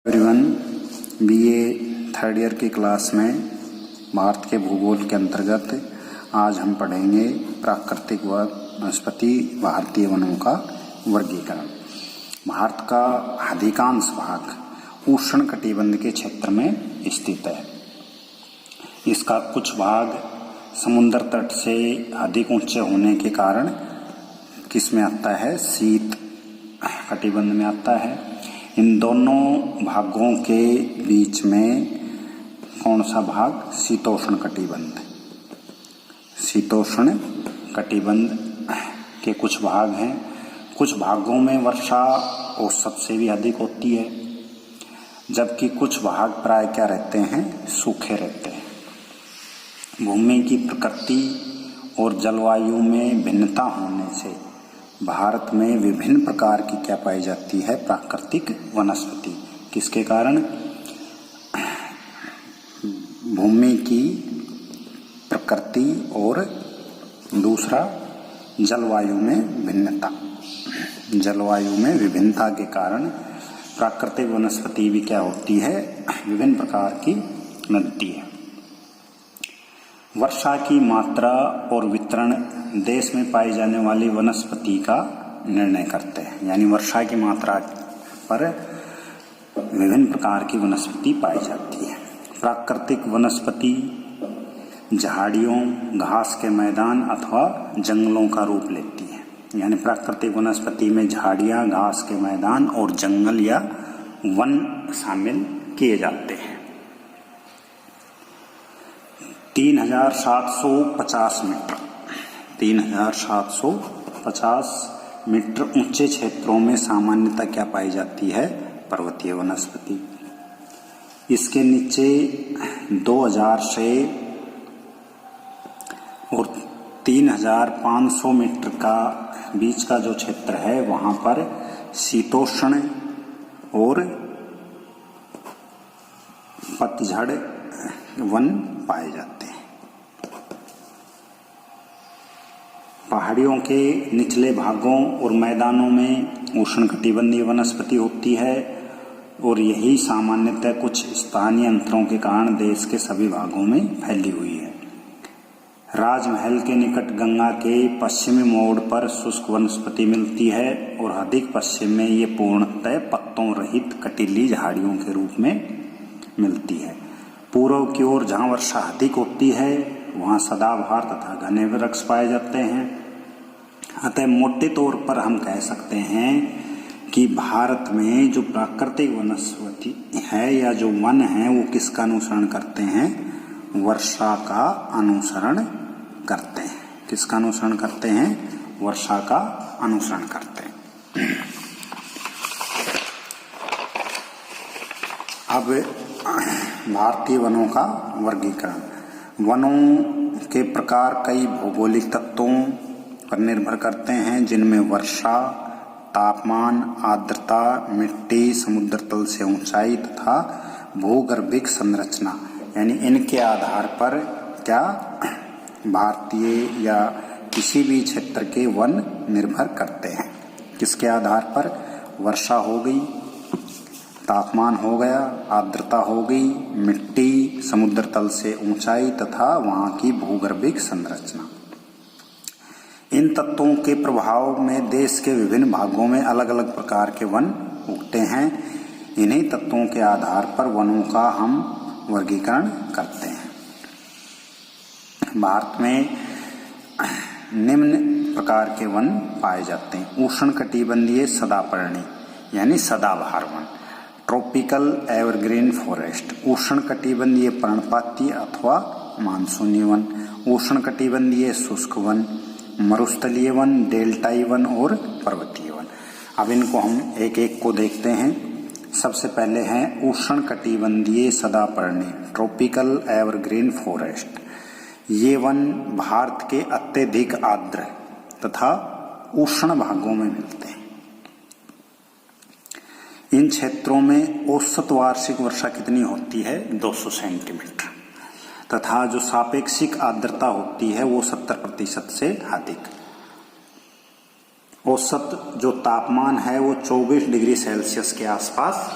Everyone, BA third year की class में भारत के भूगोल के अंतर्गत आज हम पढ़ेंगे प्राकृतिक वनस्पति भारतीय वनों का वर्गीकरण। भारत का अधिकांश भाग उष्णकटिबंध के क्षेत्र में स्थित है। इसका कुछ भाग समुद्र तट से अधिक ऊंचे होने के कारण किस में आता है, शीत कटिबंध में आता है। इन दोनों भागों के बीच में कौन सा भाग, शीतोष्ण कटिबंध। शीतोष्ण कटिबंध के कुछ भाग हैं। कुछ भागों में वर्षा औसत से भी अधिक होती है, जबकि कुछ भाग प्राय क्या रहते हैं, सूखे रहते हैं। भूमि की प्रकृति और जलवायु में भिन्नता होने से भारत में विभिन्न प्रकार की क्या पाई जाती है, प्राकृतिक वनस्पति। किसके कारण, भूमि की प्रकृति और दूसरा जलवायु में भिन्नता। जलवायु में विभिन्नता के कारण प्राकृतिक वनस्पति भी क्या होती है, विभिन्न प्रकार की मिलती है। वर्षा की मात्रा और वितरण देश में पाई जाने वाली वनस्पति का निर्णय करते हैं। यानी वर्षा की मात्रा पर विभिन्न प्रकार की वनस्पति पाई जाती है। प्राकृतिक वनस्पति झाड़ियों, घास के मैदान अथवा जंगलों का रूप लेती है। यानी प्राकृतिक वनस्पति में झाड़ियां, घास के मैदान और जंगल या वन शामिल किए जाते हैं। 3750 मीटर 3750 मीटर ऊंचे क्षेत्रों में सामान्यतः क्या पाई जाती है, पर्वतीय वनस्पति। इसके नीचे 2000 से और 3500 मीटर का बीच का जो क्षेत्र है, वहां पर शीतोष्ण और पतझड़ वन पाए जाते हैं। पहाड़ियों के निचले भागों और मैदानों में उष्णकटिबंधीय वनस्पति होती है और यही सामान्यतः कुछ स्थानीय अंतरों के कारण देश के सभी भागों में फैली हुई है। राजमहल के निकट गंगा के पश्चिमी मोड़ पर शुष्क वनस्पति मिलती है और अधिक पश्चिम में ये पूर्णतः पत्तों रहित कटीली झाड़ियों के रूप में मिलती है। पूर्व की ओर जहाँ वर्षा अधिक होती है, वहाँ सदाबहार तथा घने वृक्ष पाए जाते हैं। अतः मोटे तौर पर हम कह सकते हैं कि भारत में जो प्राकृतिक वनस्पति है या जो वन है, वो किसका अनुसरण करते हैं, वर्षा का अनुसरण करते हैं। किसका अनुसरण करते हैं, वर्षा का अनुसरण करते हैं। अब भारतीय वनों का वर्गीकरण। वनों के प्रकार कई भौगोलिक तत्वों पर निर्भर करते हैं, जिनमें वर्षा, तापमान, आर्द्रता, मिट्टी, समुद्र तल से ऊंचाई तथा भूगर्भिक संरचना, यानी इनके आधार पर क्या भारतीय या किसी भी क्षेत्र के वन निर्भर करते हैं। किसके आधार पर, वर्षा हो गई, तापमान हो गया, आर्द्रता हो गई, मिट्टी, समुद्र तल से ऊंचाई तथा वहां की भूगर्भिक संरचना। इन तत्वों के प्रभाव में देश के विभिन्न भागों में अलग अलग प्रकार के वन उगते हैं। इन्हीं तत्वों के आधार पर वनों का हम वर्गीकरण करते हैं। भारत में निम्न प्रकार के वन पाए जाते हैं। उष्णकटिबंधीय सदापर्णी यानी सदाबहार वन, ट्रॉपिकल एवरग्रीन फॉरेस्ट, उष्णकटिबंधीय पर्णपाती अथवा मानसूनी वन, उष्णकटिबंधीय शुष्क वन, मरुस्थलीय वन, डेल्टाई वन और पर्वतीय वन। अब इनको हम एक एक को देखते हैं। सबसे पहले हैं उष्णकटिबंधीय सदापर्णी, ट्रॉपिकल एवरग्रीन फॉरेस्ट। ये वन भारत के अत्यधिक आर्द्र तथा उष्ण भागों में मिलते हैं। इन क्षेत्रों में औसत वार्षिक वर्षा कितनी होती है, 200 सेंटीमीटर तथा जो सापेक्षिक आर्द्रता होती है वो 70% से अधिक। औसत जो तापमान है वो 24 डिग्री सेल्सियस के आसपास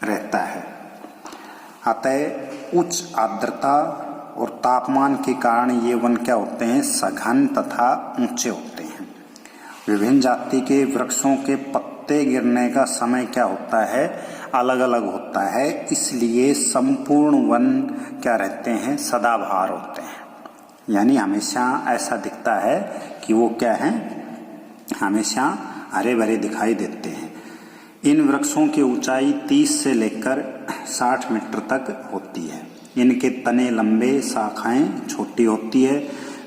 रहता है। अतः उच्च आर्द्रता और तापमान के कारण ये वन क्या होते हैं, सघन तथा ऊंचे होते हैं। विभिन्न जाति के वृक्षों के पत्ते गिरने का समय क्या होता है, अलग अलग होता है, इसलिए संपूर्ण वन क्या रहते हैं, सदाबहार होते हैं। यानी हमेशा ऐसा दिखता है कि वो क्या है, हमेशा हरे भरे दिखाई देते हैं। इन वृक्षों की ऊंचाई 30 से लेकर 60 मीटर तक होती है। इनके तने लंबे, शाखाएं छोटी होती है।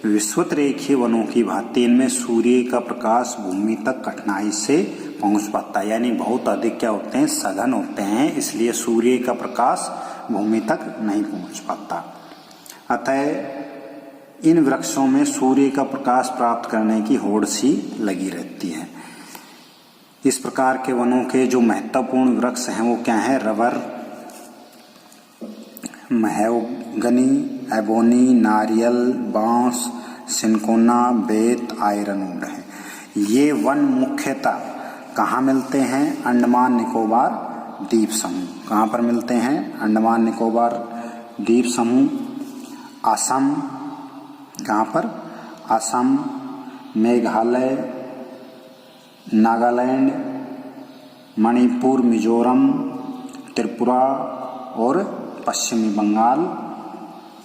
विषुवत रेखीय वनों की भांति इनमें सूर्य का प्रकाश भूमि तक कठिनाई से पहुंच पाता है। यानी बहुत अधिक क्या होते हैं, सघन होते हैं, इसलिए सूर्य का प्रकाश भूमि तक नहीं पहुंच पाता। अतः इन वृक्षों में सूर्य का प्रकाश प्राप्त करने की होड़ सी लगी रहती है। इस प्रकार के वनों के जो महत्वपूर्ण वृक्ष हैं वो क्या हैं, रबर, महोगनी, एबोनी, नारियल, बांस, सिनकोना, बेत, आयरनवुड है। ये वन मुख्यतः कहाँ मिलते हैं, अंडमान निकोबार द्वीप समूह। कहाँ पर मिलते हैं, अंडमान निकोबार द्वीप समूह, असम, कहाँ पर, असम, मेघालय, नागालैंड, मणिपुर, मिजोरम, त्रिपुरा और पश्चिमी बंगाल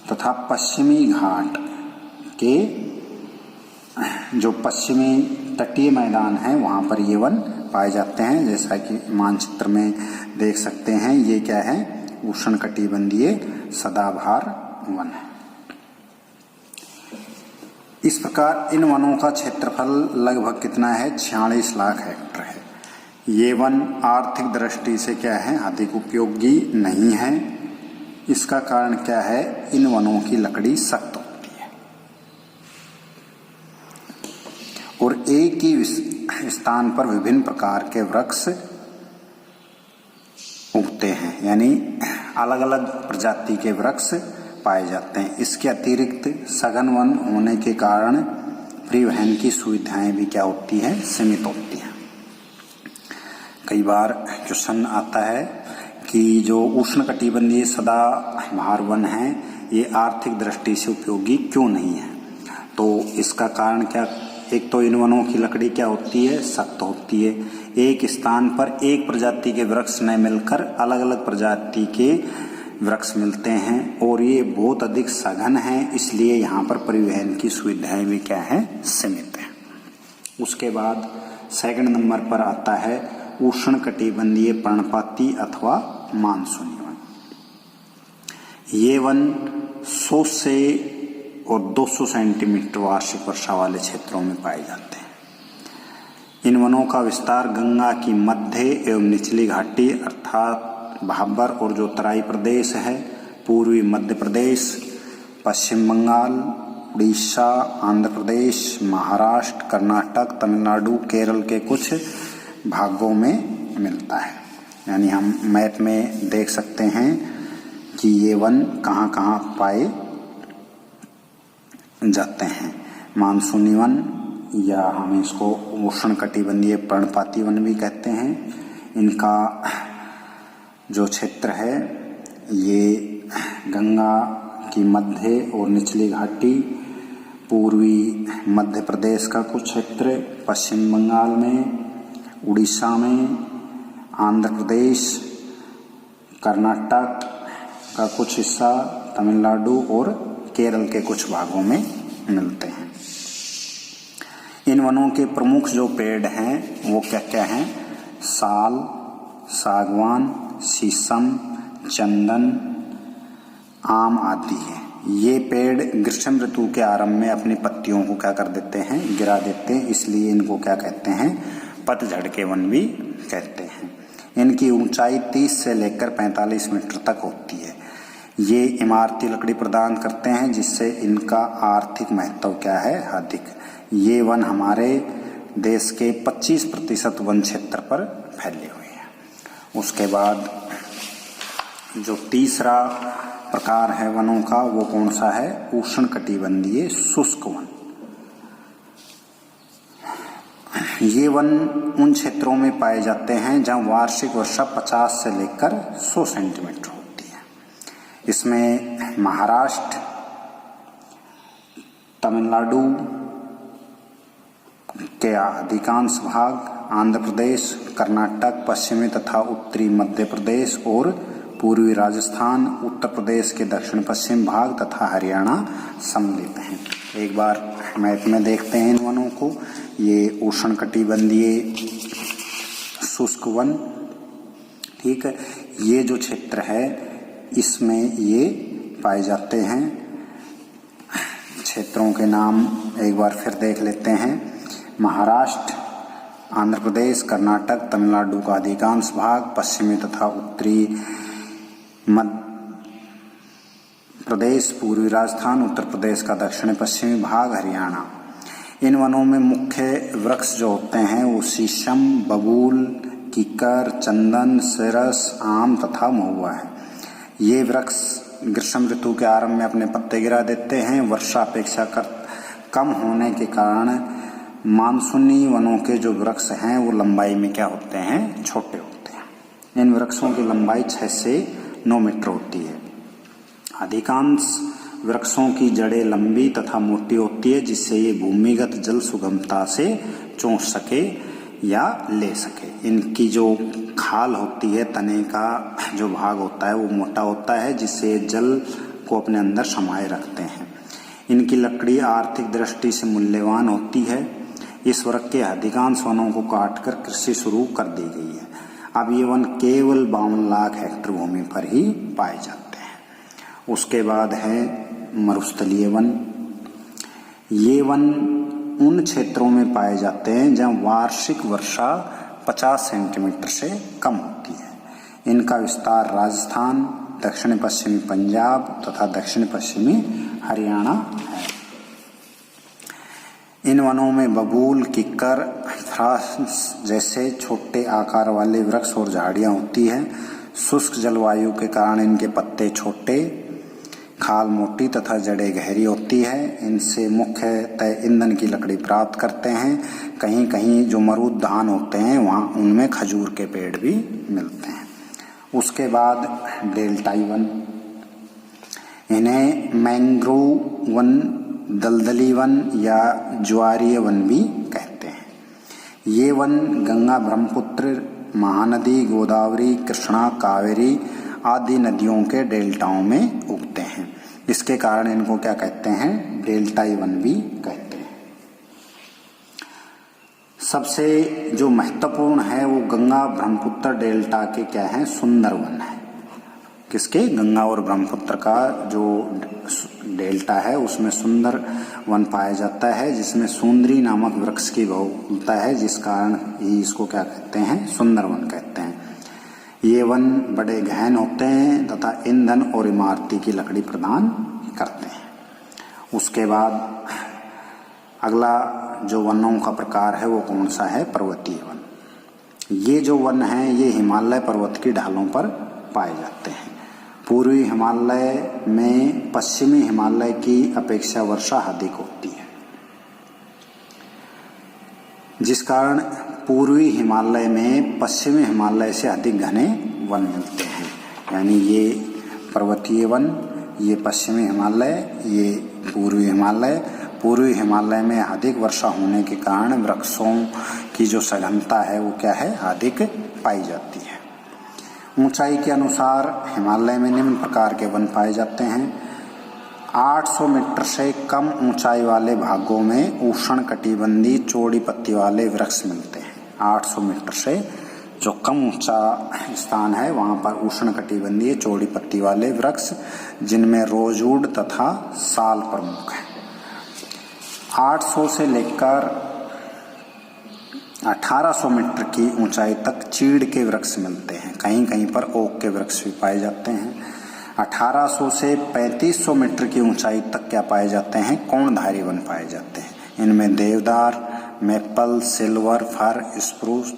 तथा पश्चिमी घाट के जो पश्चिमी तटीय मैदान हैं वहाँ पर ये वन पाए जाते हैं। जैसा कि मानचित्र में देख सकते हैं, ये क्या है, उष्णकटिबंधीय सदाबहार वन है। इस प्रकार इन वनों का क्षेत्रफल लगभग कितना है, 46 लाख हेक्टेयर है। ये वन आर्थिक दृष्टि से क्या है, अधिक उपयोगी नहीं है। इसका कारण क्या है, इन वनों की लकड़ी सख्त होती है और एक ही स्थान पर विभिन्न प्रकार के वृक्ष उगते हैं, यानी अलग अलग प्रजाति के वृक्ष पाए जाते हैं। इसके अतिरिक्त सघन वन होने के कारण परिवहन की सुविधाएं भी क्या होती हैं, सीमित होती हैं। कई बार क्वेश्चन आता है कि जो उष्णकटिबंधीय सदाबहार वन है ये आर्थिक दृष्टि से उपयोगी क्यों नहीं है। तो इसका कारण क्या, एक तो इन वनों की लकड़ी क्या होती है, सख्त होती है। एक स्थान पर एक प्रजाति के वृक्ष न मिलकर अलग अलग प्रजाति के वृक्ष मिलते हैं और ये बहुत अधिक सघन है, इसलिए यहाँ पर परिवहन की सुविधाएं भी क्या है, सीमित है। उसके बाद सेकंड नंबर पर आता है उष्णकटिबंधीय पर्णपाती अथवा मानसूनी वन। ये वन 100 से और 200 सेंटीमीटर वार्षिक वर्षा वाले क्षेत्रों में पाए जाते हैं। इन वनों का विस्तार गंगा की मध्य एवं निचली घाटी अर्थात भाबर और जो तराई प्रदेश है, पूर्वी मध्य प्रदेश, पश्चिम बंगाल, उड़ीसा, आंध्र प्रदेश, महाराष्ट्र, कर्नाटक, तमिलनाडु, केरल के कुछ भागों में मिलता है। यानी हम मैप में देख सकते हैं कि ये वन कहाँ कहाँ पाए जाते हैं। मानसूनी वन या हम इसको उष्णकटिबंधीय पर्णपाती वन भी कहते हैं। इनका जो क्षेत्र है ये गंगा की मध्य और निचली घाटी, पूर्वी मध्य प्रदेश का कुछ क्षेत्र, पश्चिम बंगाल में, उड़ीसा में, आंध्र प्रदेश, कर्नाटक का कुछ हिस्सा, तमिलनाडु और केरल के कुछ भागों में मिलते हैं। इन वनों के प्रमुख जो पेड़ हैं वो क्या क्या हैं, साल, सागवान, शीशम, चंदन, आम आदि है। ये पेड़ ग्रीष्म ऋतु के आरंभ में अपनी पत्तियों को क्या कर देते हैं, गिरा देते हैं, इसलिए इनको क्या कहते हैं, पतझड़ के वन भी कहते हैं। इनकी ऊंचाई 30 से लेकर 45 मीटर तक होती है। ये इमारती लकड़ी प्रदान करते हैं जिससे इनका आर्थिक महत्व क्या है, अधिक। ये वन हमारे देश के 25% वन क्षेत्र पर फैले हुए हैं। उसके बाद जो तीसरा प्रकार है वनों का वो कौन सा है, उष्णकटिबंधीय शुष्क वन। ये वन उन क्षेत्रों में पाए जाते हैं जहां वार्षिक वर्षा 50 से लेकर 100 सेंटीमीटर होती है। इसमें महाराष्ट्र, तमिलनाडु के अधिकांश भाग, आंध्र प्रदेश, कर्नाटक, पश्चिमी तथा उत्तरी मध्य प्रदेश और पूर्वी राजस्थान, उत्तर प्रदेश के दक्षिण पश्चिम भाग तथा हरियाणा सम्मिलित हैं। एक बार मैप में देखते हैं इन वनों को। ये उष्णकटिबंधीय शुष्क वन, ठीक है, ये जो क्षेत्र है इसमें ये पाए जाते हैं। क्षेत्रों के नाम एक बार फिर देख लेते हैं। महाराष्ट्र, आंध्र प्रदेश, कर्नाटक, तमिलनाडु का अधिकांश भाग, पश्चिमी तथा उत्तरी मध्य प्रदेश, पूर्वी राजस्थान, उत्तर प्रदेश का दक्षिण पश्चिमी भाग, हरियाणा। इन वनों में मुख्य वृक्ष जो होते हैं वो शीशम, बबूल, कीकर, चंदन, सिरस, आम तथा महुआ है। ये वृक्ष ग्रीष्म ऋतु के आरंभ में अपने पत्ते गिरा देते हैं। वर्षा अपेक्षाकृत कम होने के कारण मानसूनी वनों के जो वृक्ष हैं वो लंबाई में क्या होते हैं, छोटे होते हैं। इन वृक्षों की लंबाई 6 से 9 मीटर होती है। अधिकांश वृक्षों की जड़ें लंबी तथा मोटी होती है जिससे ये भूमिगत जल सुगमता से चूस सके या ले सके। इनकी जो खाल होती है, तने का जो भाग होता है वो मोटा होता है जिससे जल को अपने अंदर समाये रखते हैं। इनकी लकड़ी आर्थिक दृष्टि से मूल्यवान होती है। इस वर्ग के अधिकांश वनों को काटकर कृषि शुरू कर दी गई है। अब ये वन केवल 52 लाख हेक्टेयर भूमि पर ही पाए जाते हैं। उसके बाद है मरुस्थलीय वन। ये वन उन क्षेत्रों में पाए जाते हैं जहां वार्षिक वर्षा 50 सेंटीमीटर से कम होती है। इनका विस्तार राजस्थान, दक्षिण पश्चिमी पंजाब तथा दक्षिण पश्चिमी हरियाणा है। इन वनों में बबूल, किक्कर, फ्रांस जैसे छोटे आकार वाले वृक्ष और झाड़ियां होती हैं। शुष्क जलवायु के कारण इनके पत्ते छोटे, खाल मोटी तथा जड़ें गहरी होती है। इनसे मुख्यतः ईंधन की लकड़ी प्राप्त करते हैं। कहीं कहीं जो मरूद धान होते हैं वहाँ उनमें खजूर के पेड़ भी मिलते हैं। उसके बाद डेल्टाई वन, इन्हें मैंग्रोव वन, दलदली वन या ज्वारीय वन भी कहते हैं। ये वन गंगा, ब्रह्मपुत्र, महानदी, गोदावरी, कृष्णा, कावेरी आदि नदियों के डेल्टाओं में उगते हैं। इसके कारण इनको क्या कहते हैं, डेल्टाई वन भी कहते हैं। सबसे जो महत्वपूर्ण है वो गंगा ब्रह्मपुत्र डेल्टा के क्या है, सुंदर वन है। किसके, गंगा और ब्रह्मपुत्र का जो डेल्टा है उसमें सुंदर वन पाया जाता है जिसमें सुंदरी नामक वृक्ष की बहुलता है, जिस कारण इसको क्या कहते हैं, सुंदर वन कहते हैं। ये वन बड़े गहन होते हैं तथा ईंधन और इमारती की लकड़ी प्रदान करते हैं। उसके बाद अगला जो वनों का प्रकार है वो कौन सा है, पर्वतीय वन। ये जो वन है ये हिमालय पर्वत की ढालों पर पाए जाते हैं। पूर्वी हिमालय में पश्चिमी हिमालय की अपेक्षा वर्षा अधिक होती है, जिस कारण पूर्वी हिमालय में पश्चिमी हिमालय से अधिक घने वन मिलते हैं। यानी ये पर्वतीय वन, ये पश्चिमी हिमालय, ये पूर्वी हिमालय। पूर्वी हिमालय में अधिक वर्षा होने के कारण वृक्षों की जो सघनता है वो क्या है, अधिक पाई जाती है। ऊंचाई के अनुसार हिमालय में निम्न प्रकार के वन पाए जाते हैं। 800 मीटर से कम ऊंचाई वाले भागों में उष्णकटिबंधीय चौड़ी पत्ती वाले वृक्ष मिलते हैं। 800 मीटर से जो कम ऊंचा स्थान है वहां पर उष्णकटिबंधीय चौड़ी पत्ती वाले वृक्ष, जिनमें रोजवुड तथा साल प्रमुख है। 800 से लेकर 1800 मीटर की ऊंचाई तक चीड़ के वृक्ष मिलते हैं। कहीं कहीं पर ओक के वृक्ष भी पाए जाते हैं। 1800 से 3500 मीटर की ऊंचाई तक क्या पाए जाते हैं, कोणधारी वन पाए जाते हैं। इनमें देवदार, मैपल, सिल्वर, फर, स्प्रूस,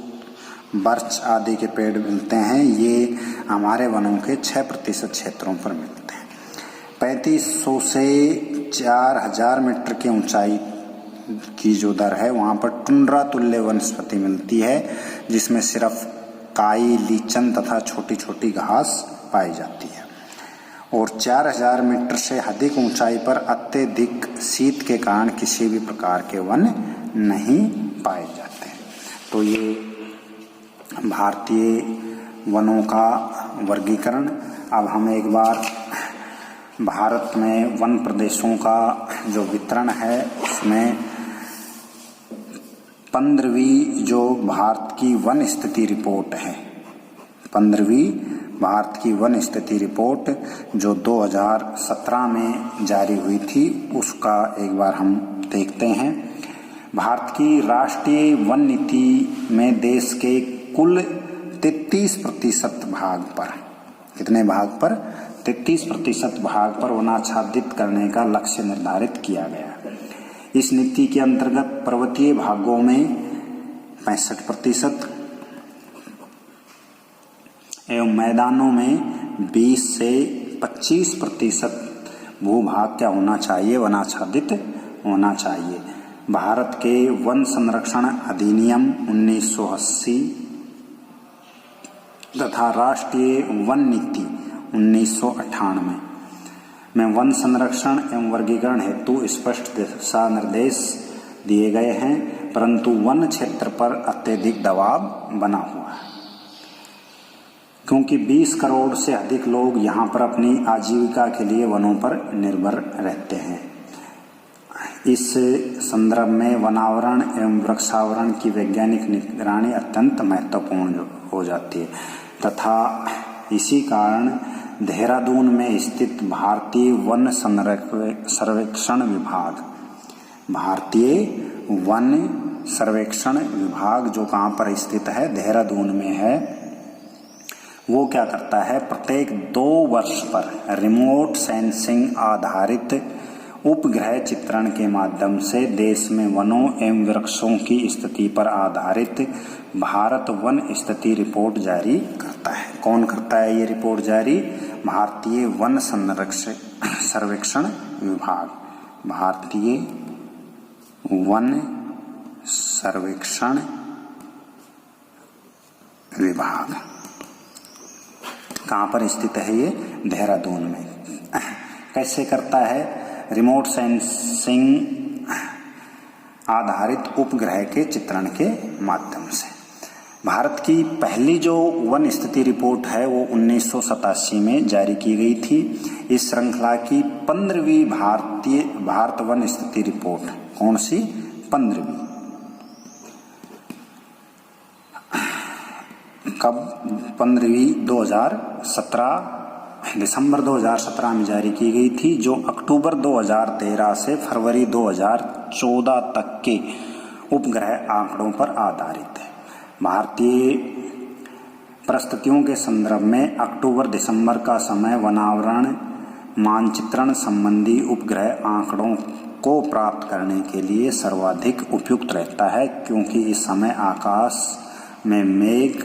बर्च आदि के पेड़ मिलते हैं। ये हमारे वनों के 6% क्षेत्रों पर मिलते हैं। 3500 से 4000 मीटर की ऊंचाई की जो दर है वहाँ पर टुंड्रा तुल्य वनस्पति मिलती है, जिसमें सिर्फ काई, लीचन तथा छोटी छोटी घास पाई जाती है। और 4000 मीटर से अधिक ऊंचाई पर अत्यधिक शीत के कारण किसी भी प्रकार के वन नहीं पाए जाते। तो ये भारतीय वनों का वर्गीकरण। अब हम एक बार भारत में वन प्रदेशों का जो वितरण है उसमें 15वीं जो भारत की वन स्थिति रिपोर्ट है, 15वीं भारत की वन स्थिति रिपोर्ट जो 2017 में जारी हुई थी, उसका एक बार हम देखते हैं। भारत की राष्ट्रीय वन नीति में देश के कुल 33% भाग पर, कितने भाग पर, 33% भाग पर वनाच्छादित करने का लक्ष्य निर्धारित किया गया। इस नीति के अंतर्गत पर्वतीय भागों में 65% एवं मैदानों में 20 से 25% भूभाग क्या होना चाहिए, वनाच्छादित होना चाहिए। भारत के वन संरक्षण अधिनियम 1980 तथा राष्ट्रीय वन नीति 1998 में वन संरक्षण एवं वर्गीकरण हेतु स्पष्ट दिशा निर्देश दिए गए हैं, परंतु वन क्षेत्र पर अत्यधिक दबाव बना हुआ है, क्योंकि 20 करोड़ से अधिक लोग यहाँ पर अपनी आजीविका के लिए वनों पर निर्भर रहते हैं। इस संदर्भ में वनावरण एवं वृक्षावरण की वैज्ञानिक निगरानी अत्यंत महत्वपूर्ण हो जाती है तथा इसी कारण देहरादून में स्थित भारतीय वन सर्वेक्षण विभाग, भारतीय वन सर्वेक्षण विभाग जो कहाँ पर स्थित है, देहरादून में है, वो क्या करता है, प्रत्येक 2 वर्ष पर रिमोट सेंसिंग आधारित उपग्रह चित्रण के माध्यम से देश में वनों एवं वृक्षों की स्थिति पर आधारित भारत वन स्थिति रिपोर्ट जारी करता है। कौन करता है ये रिपोर्ट जारी? भारतीय वन सर्वेक्षण विभाग, भारतीय वन सर्वेक्षण विभाग। कहाँ पर स्थित है ये? देहरादून में। कैसे करता है? रिमोट सेंसिंग आधारित उपग्रह के चित्रण के माध्यम से। भारत की पहली जो वन स्थिति रिपोर्ट है वो 1987 में जारी की गई थी। इस श्रृंखला की 15वीं भारत वन स्थिति रिपोर्ट, कौन सी? 15वीं। कब? 15वीं 2017 दिसंबर 2017 में जारी की गई थी, जो अक्टूबर 2013 से फरवरी 2014 तक के उपग्रह आंकड़ों पर आधारित है। भारतीय परिस्थितियों के संदर्भ में अक्टूबर-दिसंबर का समय वनावरण मानचित्रण संबंधी उपग्रह आंकड़ों को प्राप्त करने के लिए सर्वाधिक उपयुक्त रहता है, क्योंकि इस समय आकाश में मेघ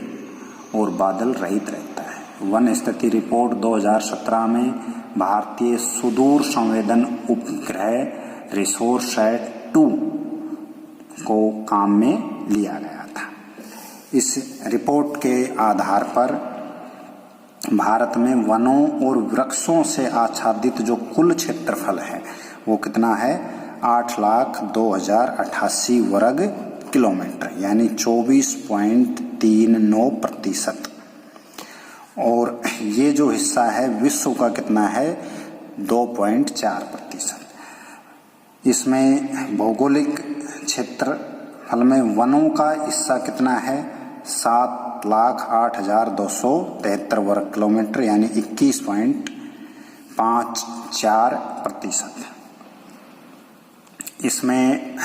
और बादल रहित रहता है। वन स्थिति रिपोर्ट 2017 में भारतीय सुदूर संवेदन उपग्रह रिसोरसैट 2 को काम में लिया गया था। इस रिपोर्ट के आधार पर भारत में वनों और वृक्षों से आच्छादित जो कुल क्षेत्रफल है वो कितना है? 8,02,088 वर्ग किलोमीटर, यानी 24.39%। और ये जो हिस्सा है विश्व का कितना है? 2.4%। इसमें भौगोलिक क्षेत्रफल में वनों का हिस्सा कितना है? 7,08,273 वर्ग किलोमीटर, यानी 21.54%। इसमें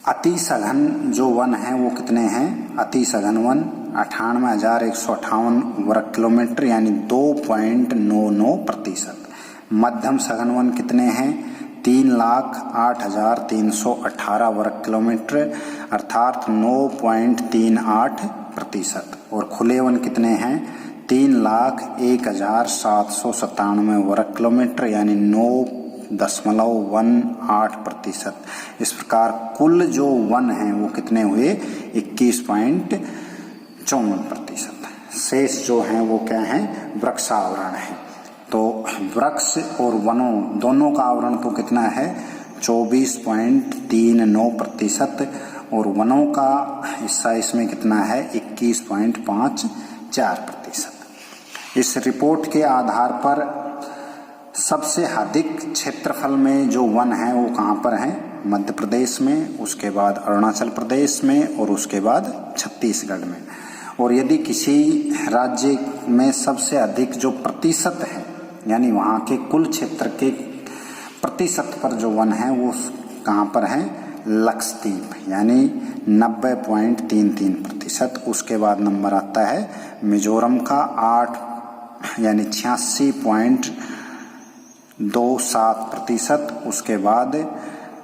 अति सघन जो वन है वो कितने हैं? अति सघन वन 98,158 वर्ग किलोमीटर, यानी 2.99%। मध्यम सघन वन कितने हैं? 3,08,318 वर्ग किलोमीटर, अर्थात 9.38%। और खुले वन कितने हैं? 3,01,797 वर्ग किलोमीटर, यानी 21.18%। इस प्रकार कुल जो वन हैं वो कितने हुए? 21.54%। शेष जो हैं वो क्या हैं? वृक्षावरण है। तो वृक्ष और वनों दोनों का आवरण तो कितना है? 24.39% और वनों का हिस्सा इसमें कितना है? 21.54%। इस रिपोर्ट के आधार पर सबसे अधिक क्षेत्रफल में जो वन है वो कहाँ पर है? मध्य प्रदेश में, उसके बाद अरुणाचल प्रदेश में और उसके बाद छत्तीसगढ़ में। और यदि किसी राज्य में सबसे अधिक जो प्रतिशत है, यानी वहाँ के कुल क्षेत्र के प्रतिशत पर जो वन है वो कहाँ पर है? लक्षद्वीप, यानी 90.33%। उसके बाद नंबर आता है मिजोरम का 8 यानी 86.27%। उसके बाद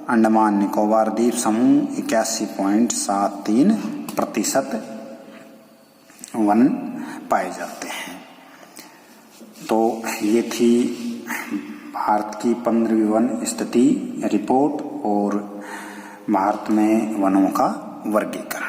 अंडमान निकोबार द्वीप समूह 81.73% वन पाए जाते हैं। तो ये थी भारत की 15वीं वन स्थिति रिपोर्ट और भारत में वनों का वर्गीकरण।